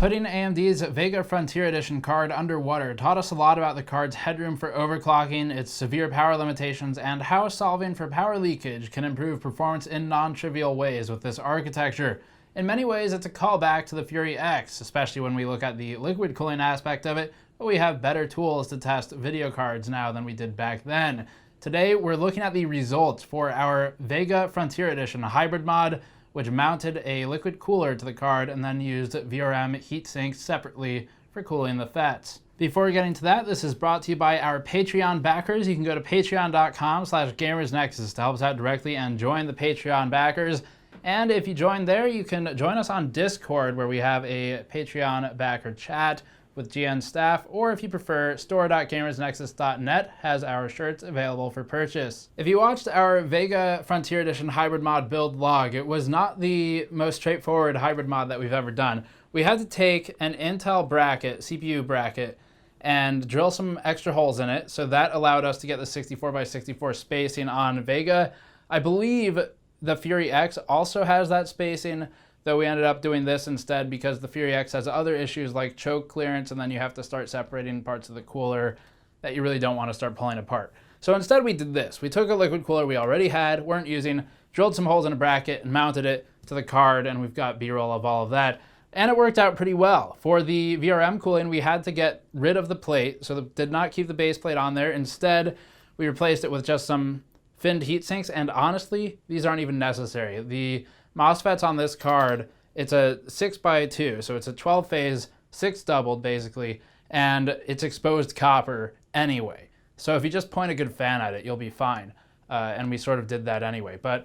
Putting AMD's Vega Frontier Edition card underwater taught us a lot about the card's headroom for overclocking, its severe power limitations, and how solving for power leakage can improve performance in non-trivial ways with this architecture. In many ways, it's a callback to the Fury X, especially when we look at the liquid cooling aspect of it, but we have better tools to test video cards now than we did back then. Today, we're looking at the results for our Vega Frontier Edition hybrid mod, which mounted a liquid cooler to the card and then used VRM heatsinks separately for cooling the FETs. Before getting to that, this is brought to you by our Patreon backers. You can go to patreon.com/gamersnexus to help us out directly and join the Patreon backers. And if you join there, you can join us on Discord, where we have a Patreon backer chat with GN staff, or if you prefer, store.gamersnexus.net has our shirts available for purchase. If you watched our Vega Frontier Edition hybrid mod build log, it was not the most straightforward hybrid mod that we've ever done. We had to take an Intel bracket, CPU bracket, and drill some extra holes in it, so that allowed us to get the 64x64 spacing on Vega. I believe the Fury X also has that spacing, though we ended up doing this instead because the Fury X has other issues like choke clearance, and then you have to start separating parts of the cooler that you really don't want to start pulling apart. So instead we did this. We took a liquid cooler we already had, weren't using, drilled some holes in a bracket and mounted it to the card, and we've got B-roll of all of that. And it worked out pretty well. For the VRM cooling, we had to get rid of the plate, so did not keep the base plate on there. Instead, we replaced it with just some finned heat sinks, and honestly, these aren't even necessary. The MOSFETs on this card, it's a 6x2, so it's a 12-phase, 6 doubled basically, and it's exposed copper anyway. So if you just point a good fan at it, you'll be fine. And we sort of did that anyway. But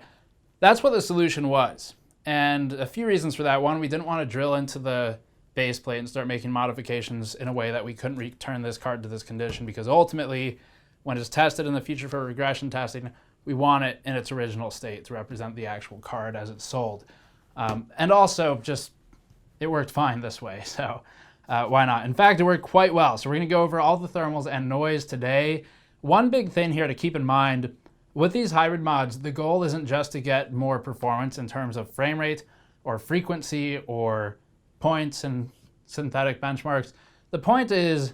that's what the solution was. And a few reasons for that. One, we didn't want to drill into the base plate and start making modifications in a way that we couldn't return this card to this condition, because ultimately, when it's tested in the future for regression testing, we want it in its original state to represent the actual card as it's sold. And also, just, it worked fine this way, so why not? In fact, it worked quite well. So we're gonna go over all the thermals and noise today. One big thing here to keep in mind, with these hybrid mods, the goal isn't just to get more performance in terms of frame rate or frequency or points and synthetic benchmarks. The point is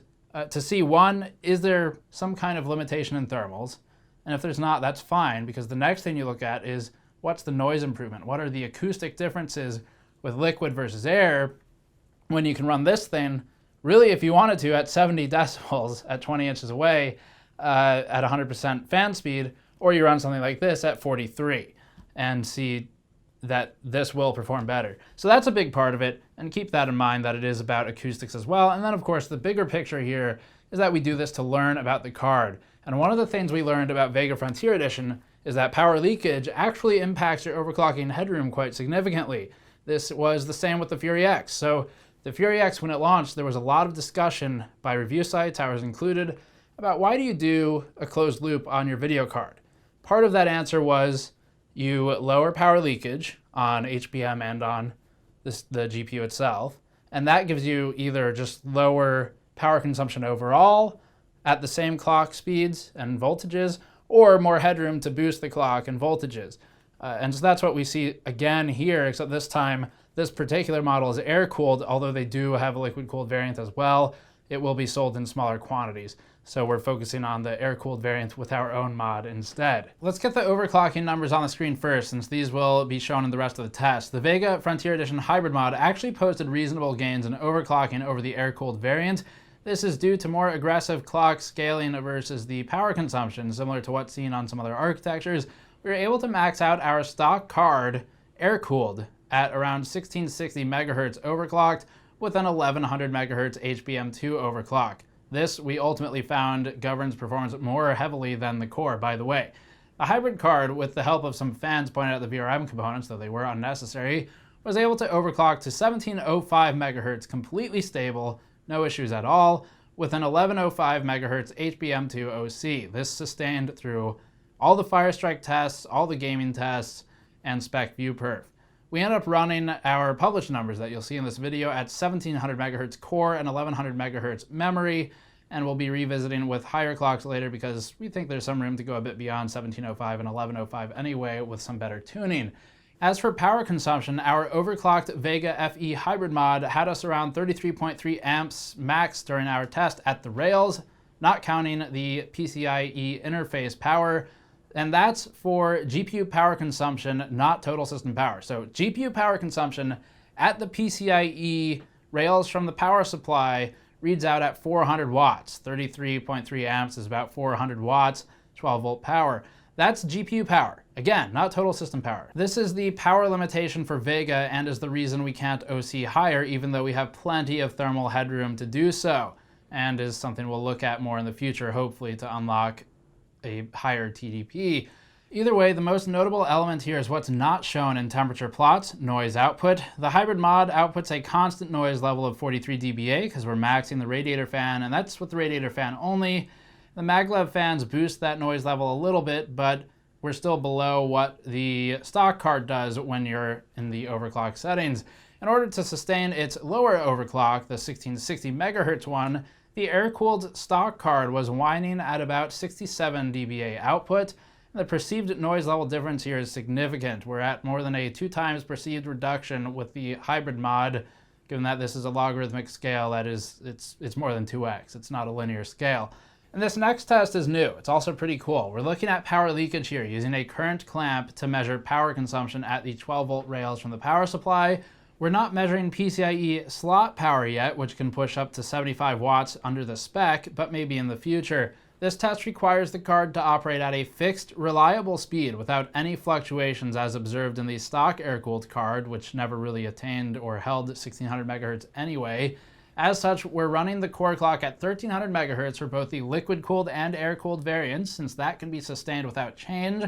to see, one, is there some kind of limitation in thermals? And if there's not, that's fine, because the next thing you look at is, what's the noise improvement? What are the acoustic differences with liquid versus air when you can run this thing, really, if you wanted to, at 70 decibels at 20 inches away at 100% fan speed, or you run something like this at 43 and see that this will perform better. So that's a big part of it, and keep that in mind that it is about acoustics as well. And then, of course, the bigger picture here is that we do this to learn about the card. And one of the things we learned about Vega Frontier Edition is that power leakage actually impacts your overclocking headroom quite significantly. This was the same with the Fury X. So the Fury X, when it launched, there was a lot of discussion by review sites, ours included, about why do you do a closed loop on your video card? Part of that answer was you lower power leakage on HBM and on the GPU itself, and that gives you either just lower power consumption overall at the same clock speeds and voltages, or more headroom to boost the clock and voltages. And so that's what we see again here, except this time, this particular model is air-cooled, although they do have a liquid-cooled variant as well. It will be sold in smaller quantities. So we're focusing on the air-cooled variant with our own mod instead. Let's get the overclocking numbers on the screen first, since these will be shown in the rest of the test. The Vega Frontier Edition hybrid mod actually posted reasonable gains in overclocking over the air-cooled variant. This is due to more aggressive clock scaling versus the power consumption, similar to what's seen on some other architectures. We were able to max out our stock card air-cooled at around 1660 megahertz overclocked with an 1100 megahertz HBM2 overclock. This, we ultimately found, governs performance more heavily than the core, by the way. The hybrid card, with the help of some fans pointing out the VRM components, though they were unnecessary, was able to overclock to 1705 megahertz completely stable, no issues at all, with an 1105 megahertz HBM2 OC. This sustained through all the Firestrike tests, all the gaming tests, and spec view perf. We end up running our published numbers that you'll see in this video at 1700 megahertz core and 1100 megahertz memory, and we'll be revisiting with higher clocks later because we think there's some room to go a bit beyond 1705 and 1105 anyway with some better tuning. As for power consumption, our overclocked Vega FE hybrid mod had us around 33.3 amps max during our test at the rails, not counting the PCIe interface power, and that's for GPU power consumption, not total system power. So GPU power consumption at the PCIe rails from the power supply reads out at 400 watts. 33.3 amps is about 400 watts, 12 volt power. That's GPU power. Again, not total system power. This is the power limitation for Vega and is the reason we can't OC higher, even though we have plenty of thermal headroom to do so, and is something we'll look at more in the future, hopefully, to unlock a higher TDP. Either way, the most notable element here is what's not shown in temperature plots, noise output. The hybrid mod outputs a constant noise level of 43 dBA because we're maxing the radiator fan, and that's with the radiator fan only. The maglev fans boost that noise level a little bit, but we're still below what the stock card does when you're in the overclock settings. In order to sustain its lower overclock, the 1660 megahertz one, the air-cooled stock card was whining at about 67 dBA output. The perceived noise level difference here is significant. We're at more than a 2 times perceived reduction with the hybrid mod, given that this is a logarithmic scale that is, it's more than 2x. It's not a linear scale. And this next test is new. It's also pretty cool. We're looking at power leakage here using a current clamp to measure power consumption at the 12 volt rails from the power supply. We're not measuring PCIe slot power yet, which can push up to 75 watts under the spec, but maybe in the future. This test requires the card to operate at a fixed, reliable speed without any fluctuations as observed in the stock air-cooled card, which never really attained or held 1600 megahertz anyway. As such, we're running the core clock at 1300 megahertz for both the liquid-cooled and air-cooled variants, since that can be sustained without change,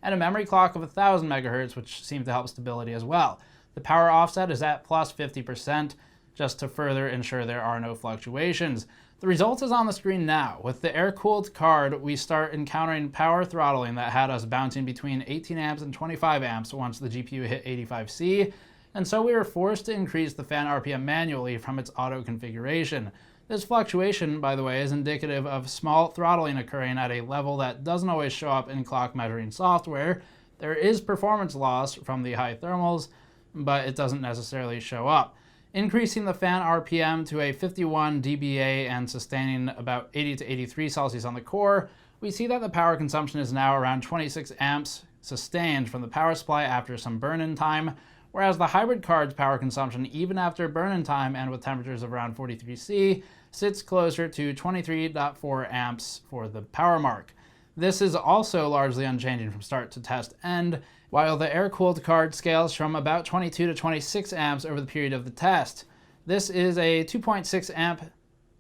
and a memory clock of 1000 megahertz, which seemed to help stability as well. The power offset is at plus 50%, just to further ensure there are no fluctuations. The result is on the screen now. With the air-cooled card, we start encountering power throttling that had us bouncing between 18 amps and 25 amps once the GPU hit 85C, and so we were forced to increase the fan RPM manually from its auto configuration. This fluctuation, by the way, is indicative of small throttling occurring at a level that doesn't always show up in clock measuring software. There is performance loss from the high thermals, but it doesn't necessarily show up. Increasing the fan RPM to a 51 dBA and sustaining about 80 to 83 Celsius on the core, we see that the power consumption is now around 26 amps sustained from the power supply after some burn-in time, whereas the hybrid card's power consumption, even after burn-in time and with temperatures of around 43C, sits closer to 23.4 amps for the power mark. This is also largely unchanging from start to test end, while the air-cooled card scales from about 22 to 26 amps over the period of the test. This is a 2.6 amp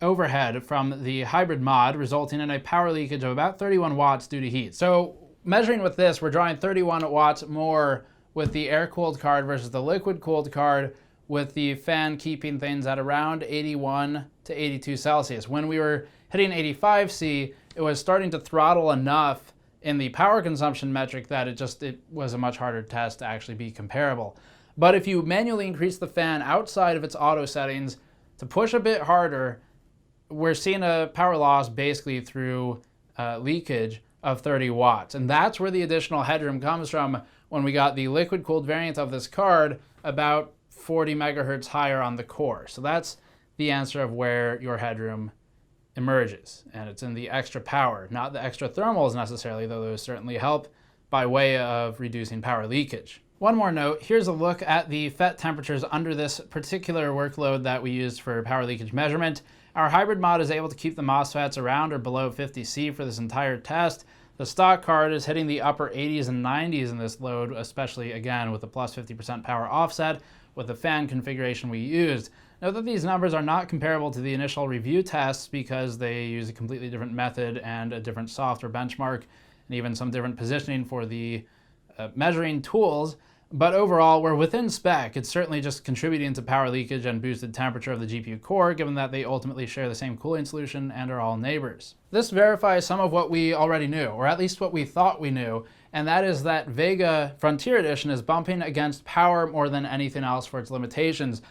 overhead from the hybrid mod, resulting in a power leakage of about 31 watts due to heat. So measuring with this, we're drawing 31 watts more with the air-cooled card versus the liquid-cooled card, with the fan keeping things at around 81 to 82 Celsius. When we were hitting 85C, it was starting to throttle enough in the power consumption metric that it was a much harder test to actually be comparable. But if you manually increase the fan outside of its auto settings to push a bit harder, we're seeing a power loss basically through leakage of 30 watts. And that's where the additional headroom comes from when we got the liquid-cooled variant of this card about 40 megahertz higher on the core. So that's the answer of where your headroom emerges, and it's in the extra power, not the extra thermals necessarily, though those certainly help by way of reducing power leakage. One more note, here's a look at the FET temperatures under this particular workload that we used for power leakage measurement. Our hybrid mod is able to keep the MOSFETs around or below 50C for this entire test. The stock card is hitting the upper 80s and 90s in this load, especially again with the plus 50% power offset with the fan configuration we used. Note that these numbers are not comparable to the initial review tests because they use a completely different method and a different software benchmark and even some different positioning for the measuring tools. But overall, we're within spec. It's certainly just contributing to power leakage and boosted temperature of the GPU core, given that they ultimately share the same cooling solution and are all neighbors. This verifies some of what we already knew, or at least what we thought we knew, and that is that Vega Frontier Edition is bumping against power more than anything else for its limitations.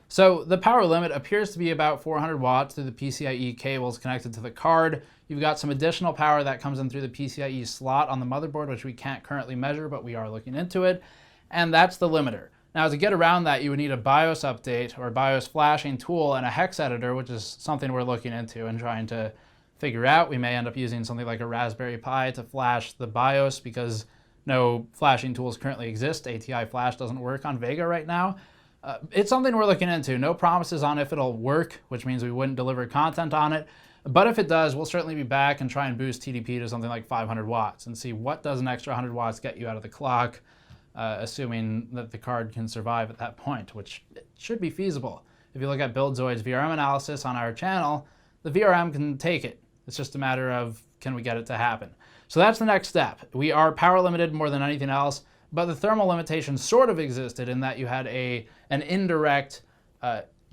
So the power limit appears to be about 400 watts through the PCIe cables connected to the card. You've got some additional power that comes in through the PCIe slot on the motherboard, which we can't currently measure, but we are looking into it. and that's the limiter. Now, to get around that, you would need a BIOS update or BIOS flashing tool and a hex editor, which is something we're looking into and trying to figure out. We may end up using something like a Raspberry Pi to flash the BIOS because no flashing tools currently exist. ATI Flash doesn't work on Vega right now. It's something we're looking into. No promises on if it'll work, which means we wouldn't deliver content on it. But if it does, we'll certainly be back and try and boost TDP to something like 500 watts and see what does an extra 100 watts get you out of the clock, assuming that the card can survive at that point, which should be feasible. If you look at BuildZoid's VRM analysis on our channel, the VRM can take it. It's just a matter of, can we get it to happen? So that's the next step. We are power limited more than anything else, but the thermal limitation sort of existed in that you had an indirect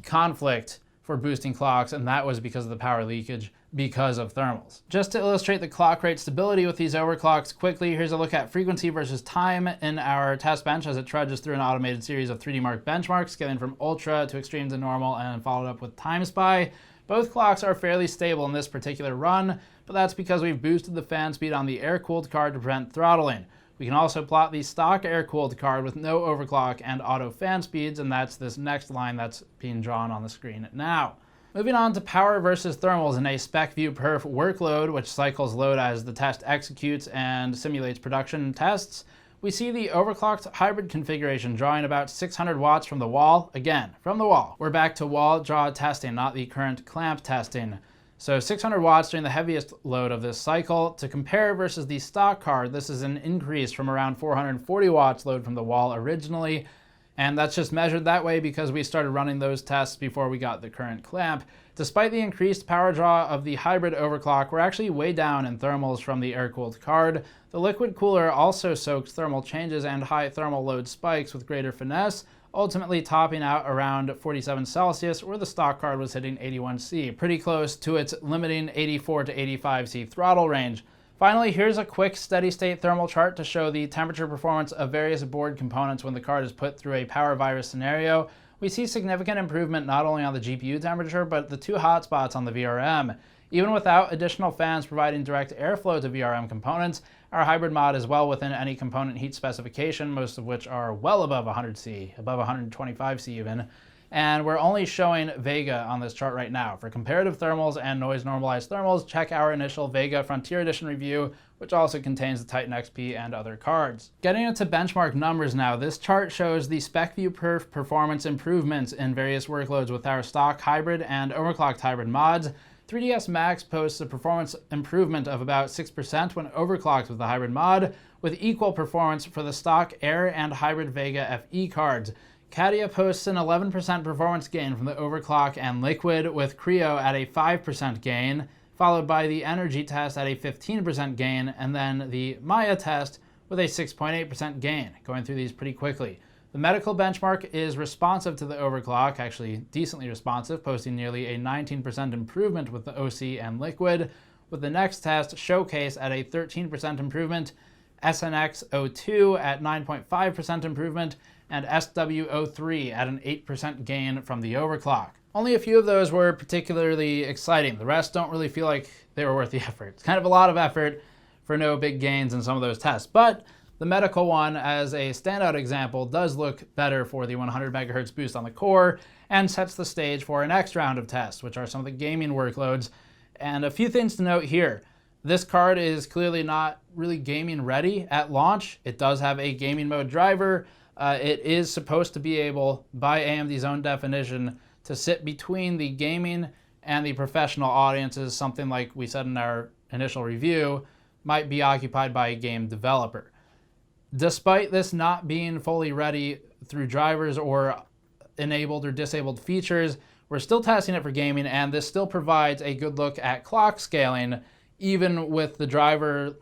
conflict for boosting clocks, and that was because of the power leakage because of thermals. Just to illustrate the clock rate stability with these overclocks quickly, here's a look at frequency versus time in our test bench as it trudges through an automated series of 3D Mark benchmarks, getting from ultra to extreme to normal, and followed up with time spy. Both clocks are fairly stable in this particular run, but that's because we've boosted the fan speed on the air-cooled card to prevent throttling. We can also plot the stock air-cooled card with no overclock and auto fan speeds, and that's this next line that's being drawn on the screen now. Moving on to power versus thermals in a spec view perf workload, which cycles load as the test executes and simulates production tests, we see the overclocked hybrid configuration drawing about 600 watts from the wall. Again, from the wall. We're back to wall draw testing, not the current clamp testing. So 600 watts during the heaviest load of this cycle. To compare versus the stock card, this is an increase from around 440 watts load from the wall originally. And that's just measured that way because we started running those tests before we got the current clamp. Despite the increased power draw of the hybrid overclock, we're actually way down in thermals from the air-cooled card. The liquid cooler also soaks thermal changes and high thermal load spikes with greater finesse, ultimately topping out around 47 Celsius, where the stock card was hitting 81 C, pretty close to its limiting 84 to 85 C throttle range. Finally, here's a quick steady-state thermal chart to show the temperature performance of various board components when the card is put through a power virus scenario. We see significant improvement not only on the GPU temperature, but the two hotspots on the VRM. Even without additional fans providing direct airflow to VRM components, our hybrid mod is well within any component heat specification, most of which are well above 100 C, above 125 C even. And we're only showing Vega on this chart right now. For comparative thermals and noise normalized thermals, check our initial Vega Frontier Edition review, which also contains the Titan XP and other cards. Getting into benchmark numbers now, this chart shows the spec view perf performance improvements in various workloads with our stock hybrid and overclocked hybrid mods. 3ds Max posts a performance improvement of about 6% when overclocked with the hybrid mod, with equal performance for the stock Air and hybrid Vega FE cards. Cadia posts an 11% performance gain from the overclock and liquid, with Creo at a 5% gain, followed by the energy test at a 15% gain, and then the Maya test with a 6.8% gain, going through these pretty quickly. The medical benchmark is responsive to the overclock, actually decently responsive, posting nearly a 19% improvement with the OC and liquid, with the next test Showcase at a 13% improvement, SNX02 at 9.5% improvement, and SW03 at an 8% gain from the overclock. Only a few of those were particularly exciting. The rest don't really feel like they were worth the effort. It's kind of a lot of effort for no big gains in some of those tests, but the medical one, as a standout example, does look better for the 100 megahertz boost on the core and sets the stage for our next round of tests, which are some of the gaming workloads. And a few things to note here. This card is clearly not really gaming ready at launch. It does have a gaming mode driver. It is supposed to be able, by AMD's own definition, to sit between the gaming and the professional audiences, something like we said in our initial review, might be occupied by a game developer. Despite this not being fully ready through drivers or enabled or disabled features, we're still testing it for gaming, and this still provides a good look at clock scaling, even with the driver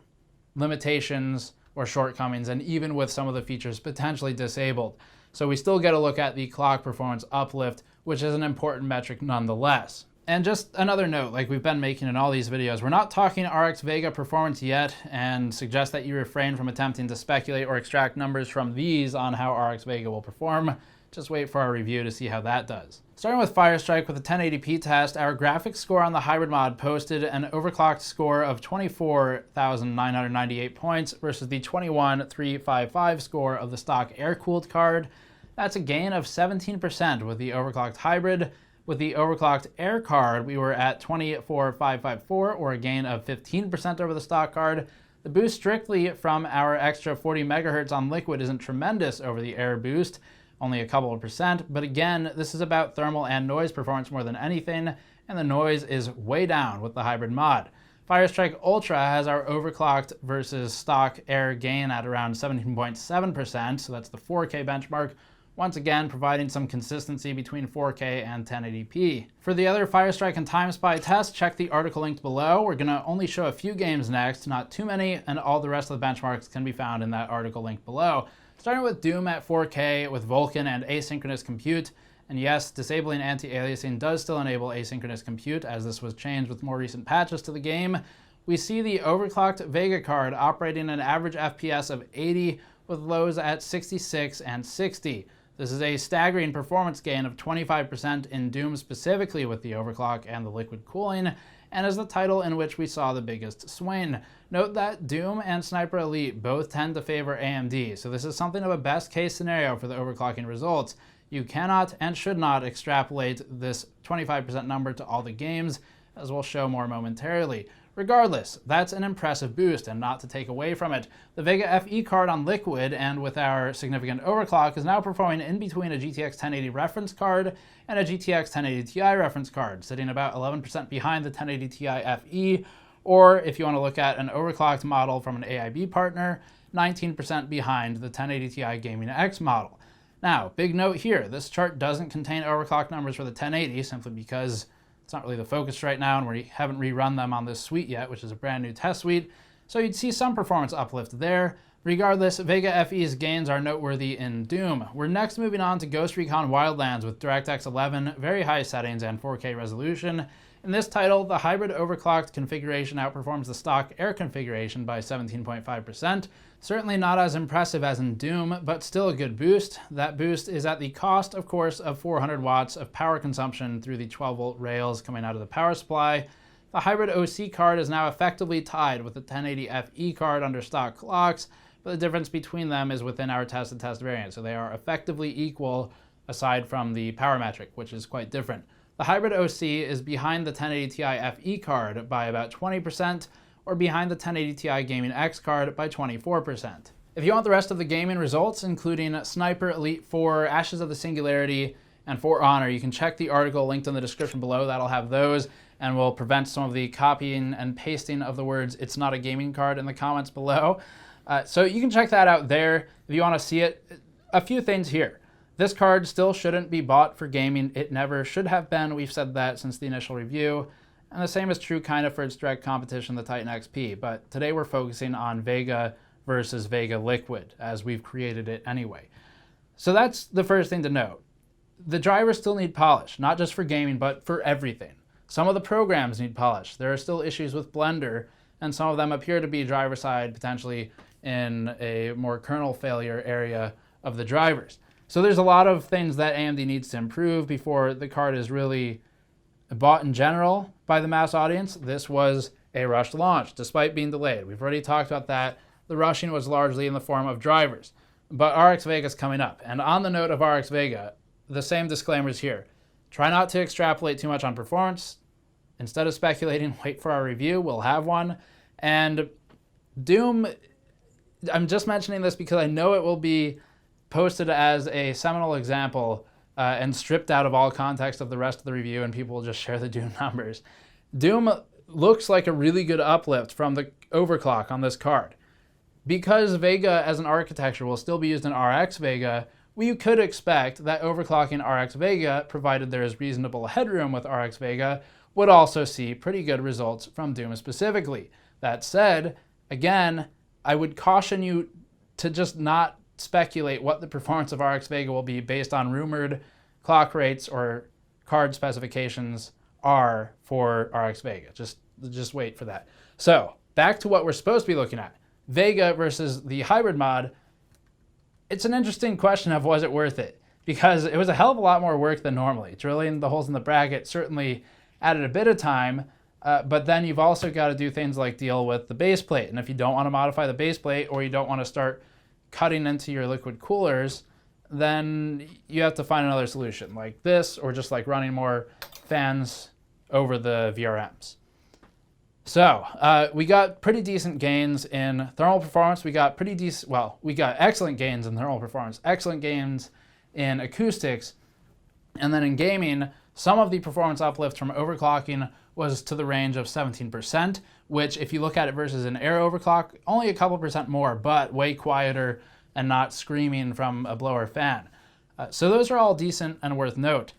limitations or shortcomings, and even with some of the features potentially disabled. So we still get a look at the clock performance uplift, which is an important metric nonetheless. And just another note, like we've been making in all these videos, we're not talking RX Vega performance yet, and suggest that you refrain from attempting to speculate or extract numbers from these on how RX Vega will perform. Just wait for our review to see how that does. Starting with Firestrike with a 1080p test, our graphics score on the hybrid mod posted an overclocked score of 24,998 points versus the 21,355 score of the stock air-cooled card. That's a gain of 17% with the overclocked hybrid. With the overclocked air card, we were at 24,554, or a gain of 15% over the stock card. The boost strictly from our extra 40 megahertz on liquid isn't tremendous over the air boost, only a couple of percent, but again, this is about thermal and noise performance more than anything, and the noise is way down with the hybrid mod. Firestrike Ultra has our overclocked versus stock air gain at around 17.7%, so that's the 4K benchmark, once again providing some consistency between 4K and 1080p. For the other Firestrike and TimeSpy tests, check the article linked below. We're going to only show a few games next, not too many, and all the rest of the benchmarks can be found in that article linked below. Starting with Doom at 4K with Vulkan and asynchronous compute. And yes, disabling anti-aliasing does still enable asynchronous compute, as this was changed with more recent patches to the game. We see the overclocked Vega card operating an average FPS of 80 with lows at 66 and 60. This is a staggering performance gain of 25% in Doom specifically with the overclock and the liquid cooling, and is the title in which we saw the biggest swing. Note that Doom and Sniper Elite both tend to favor AMD, so this is something of a best case scenario for the overclocking results. You cannot and should not extrapolate this 25% number to all the games, as we'll show more momentarily. Regardless, that's an impressive boost, and not to take away from it. The Vega FE card on liquid, and with our significant overclock, is now performing in between a GTX 1080 reference card and a GTX 1080 Ti reference card, sitting about 11% behind the 1080 Ti FE, or if you want to look at an overclocked model from an AIB partner, 19% behind the 1080 Ti Gaming X model. Now, big note here, this chart doesn't contain overclock numbers for the 1080, simply because it's not really the focus right now, and we haven't rerun them on this suite yet, which is a brand new test suite. So you'd see some performance uplift there. Regardless, Vega FE's gains are noteworthy in Doom. We're next moving on to Ghost Recon Wildlands with DirectX 11, very high settings, and 4K resolution. In this title, the hybrid overclocked configuration outperforms the stock air configuration by 17.5%. Certainly not as impressive as in Doom, but still a good boost. That boost is at the cost, of course, of 400 watts of power consumption through the 12-volt rails coming out of the power supply. The hybrid OC card is now effectively tied with the 1080 FE card under stock clocks, but the difference between them is within our tested test variant, so they are effectively equal aside from the power metric, which is quite different. The hybrid OC is behind the 1080 Ti FE card by about 20%, or behind the 1080 Ti Gaming X card by 24%. If you want the rest of the gaming results, including Sniper Elite 4, Ashes of the Singularity, and For Honor, you can check the article linked in the description below. That'll have those, and will prevent some of the copying and pasting of the words "it's not a gaming card" in the comments below. So you can check that out there if you want to see it. A few things here. This card still shouldn't be bought for gaming. It never should have been. We've said that since the initial review. And the same is true kind of for its direct competition, the Titan XP. But today we're focusing on Vega versus Vega Liquid, as we've created it anyway. So that's the first thing to note. The drivers still need polish, not just for gaming, but for everything. Some of the programs need polish. There are still issues with Blender, and some of them appear to be driver side, potentially in a more kernel failure area of the drivers. So there's a lot of things that AMD needs to improve before the card is really bought in general by the mass audience. This was a rushed launch, despite being delayed. We've already talked about that. The rushing was largely in the form of drivers. But RX Vega is coming up. And on the note of RX Vega, the same disclaimers here. Try not to extrapolate too much on performance. Instead of speculating, wait for our review. We'll have one. And Doom, I'm just mentioning this because I know it will be posted as a seminal example and stripped out of all context of the rest of the review, and people will just share the Doom numbers. Doom looks like a really good uplift from the overclock on this card. Because Vega as an architecture will still be used in RX Vega, we could expect that overclocking RX Vega, provided there is reasonable headroom with RX Vega, would also see pretty good results from Doom specifically. That said, again, I would caution you to just not speculate what the performance of RX Vega will be based on rumored clock rates or card specifications are for RX Vega. Just wait for that. So back to what we're supposed to be looking at. Vega versus the hybrid mod. It's an interesting question of was it worth it? because it was a hell of a lot more work than normally. Drilling the holes in the bracket certainly added a bit of time, but then you've also got to do things like deal with the base plate. And if you don't want to modify the base plate, or you don't want to start cutting into your liquid coolers, then you have to find another solution like this, or just like running more fans over the VRMs. So we got pretty decent gains in thermal performance. We got excellent gains in thermal performance, excellent gains in acoustics, and then in gaming, some of the performance uplift from overclocking was to the range of 17%, which if you look at it versus an air overclock, only a couple percent more, but way quieter and not screaming from a blower fan. So those are all decent and worth note.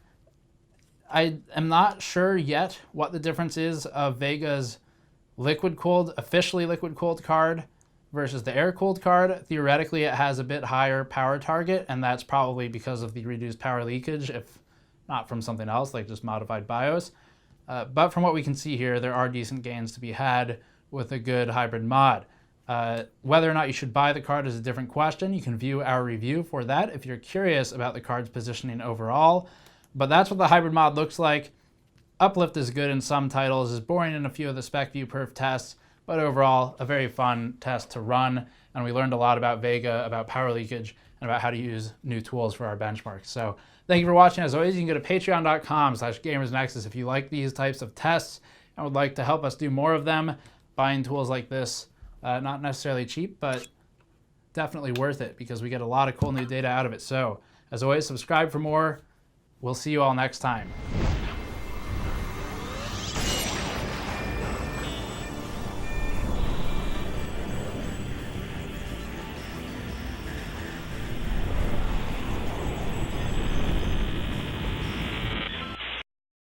I am not sure yet what the difference is of Vega's officially liquid-cooled card versus the air-cooled card. Theoretically, it has a bit higher power target, and that's probably because of the reduced power leakage, if not from something else, like just modified BIOS. But from what we can see here, there are decent gains to be had with a good hybrid mod. Whether or not you should buy the card is a different question. You can view our review for that if you're curious about the card's positioning overall. But that's what the hybrid mod looks like. Uplift is good in some titles, is boring in a few of the spec view perf tests, but overall a very fun test to run. And we learned a lot about Vega, about power leakage, and about how to use new tools for our benchmarks. So thank you for watching. As always, you can go to patreon.com/gamersnexus if you like these types of tests and would like to help us do more of them. Buying tools like this, not necessarily cheap, but definitely worth it because we get a lot of cool new data out of it. So as always, subscribe for more. We'll see you all next time.